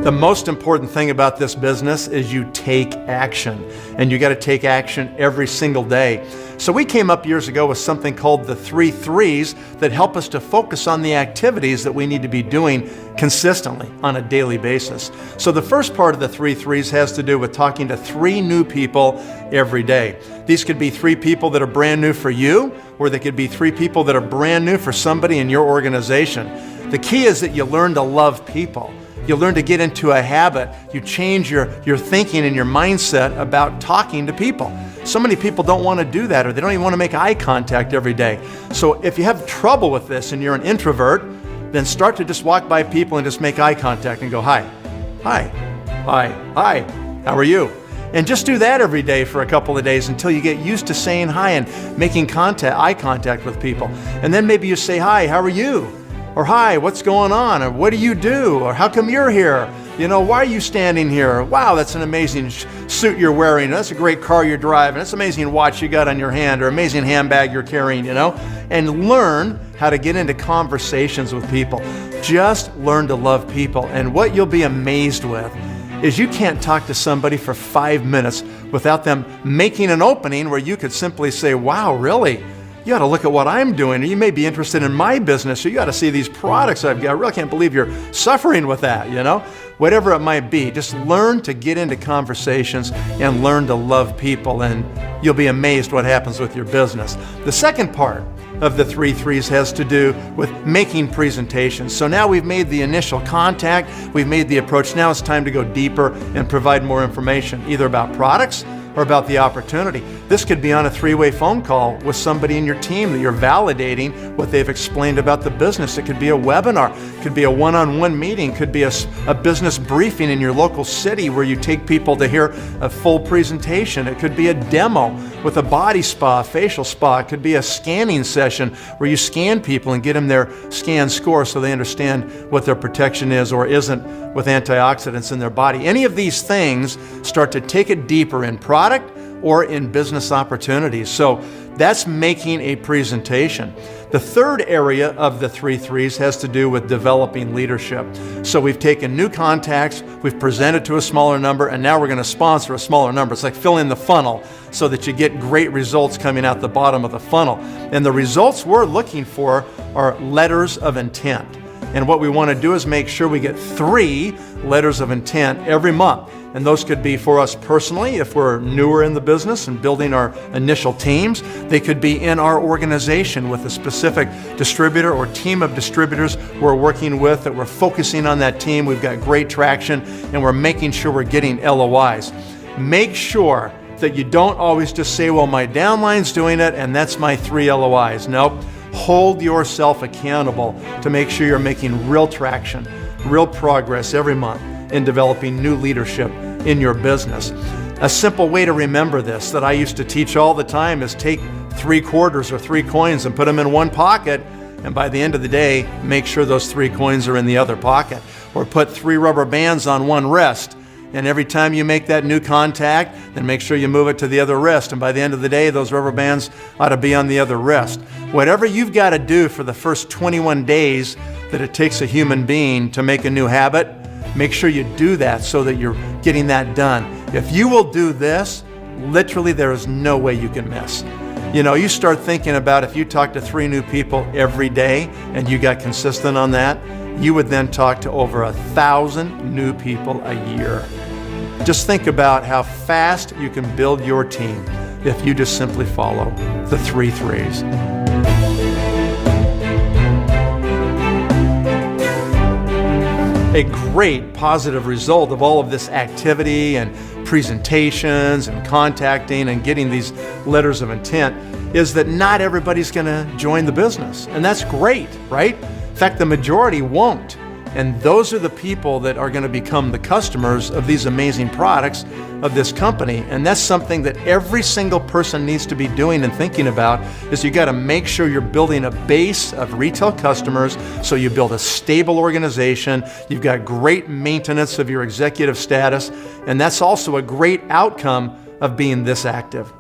The most important thing about this business is you take action, and you got to take action every single day. So we came up years ago with something called the 3 3s that help us to focus on the activities that we need to be doing consistently on a daily basis. So the first part of the 3 3s has to do with talking to 3 new people every day. These could be 3 people that are brand new for you, or they could be 3 people that are brand new for somebody in your organization. The key is that you learn to love people. You learn to get into a habit. You change your thinking and your mindset about talking to people. So many people don't want to do that, or they don't even want to make eye contact every day. So if you have trouble with this and you're an introvert, then start to just walk by people and just make eye contact and go, hi, hi, hi, hi, how are you? And just do that every day for a couple of days until you get used to saying hi and making eye contact with people. And then maybe you say, hi, how are you? Or hi, what's going on? Or what do you do? Or how come you're here? You know, why are you standing here? Wow, that's an amazing suit you're wearing. That's a great car you're driving. That's an amazing watch you got on your hand, or amazing handbag you're carrying, you know? And learn how to get into conversations with people. Just learn to love people. And what you'll be amazed with is you can't talk to somebody for 5 minutes without them making an opening where you could simply say, wow, really? You ought to look at what I'm doing, or you may be interested in my business, or you ought to see these products I've got. I really can't believe you're suffering with that, you know? Whatever it might be, just learn to get into conversations and learn to love people, and you'll be amazed what happens with your business. The second part of the 3 3s has to do with making presentations. So now we've made the initial contact, we've made the approach. Now it's time to go deeper and provide more information, either about products or about the opportunity. This could be on a 3-way phone call with somebody in your team that you're validating what they've explained about the business. It could be a webinar, it could be a one-on-one meeting, could be a business briefing in your local city where you take people to hear a full presentation. It could be a demo with a body spa, facial spa. It could be a scanning session where you scan people and get them their scan score so they understand what their protection is or isn't with antioxidants in their body. Any of these things start to take it deeper in product or in business opportunities. So that's making a presentation. The third area of the 3 3s has to do with developing leadership. So we've taken new contacts, we've presented to a smaller number, and now we're going to sponsor a smaller number. It's like filling the funnel so that you get great results coming out the bottom of the funnel. And the results we're looking for are letters of intent. And what we want to do is make sure we get 3 letters of intent every month. And those could be for us personally, if we're newer in the business and building our initial teams. They could be in our organization with a specific distributor or team of distributors we're working with, that we're focusing on that team. We've got great traction, and we're making sure we're getting LOIs. Make sure that you don't always just say, well, my downline's doing it, and that's my 3 LOIs. Nope. Hold yourself accountable to make sure you're making real traction, real progress every month in developing new leadership in your business. A simple way to remember this that I used to teach all the time is take 3 quarters or 3 coins and put them in one pocket, and by the end of the day, make sure those 3 coins are in the other pocket. Or put 3 rubber bands on one wrist, and every time you make that new contact, then make sure you move it to the other wrist, and by the end of the day, those rubber bands ought to be on the other wrist. Whatever you've got to do for the first 21 days that it takes a human being to make a new habit, make sure you do that so that you're getting that done. If you will do this, literally there is no way you can miss. You know, you start thinking about if you talk to 3 new people every day and you got consistent on that, you would then talk to over 1,000 new people a year. Just think about how fast you can build your team if you just simply follow the 3 3s. A great positive result of all of this activity and presentations and contacting and getting these letters of intent is that not everybody's going to join the business. And that's great, right? In fact, the majority won't. And those are the people that are going to become the customers of these amazing products of this company. And that's something that every single person needs to be doing and thinking about, is you got to make sure you're building a base of retail customers so you build a stable organization. You've got great maintenance of your executive status. And that's also a great outcome of being this active.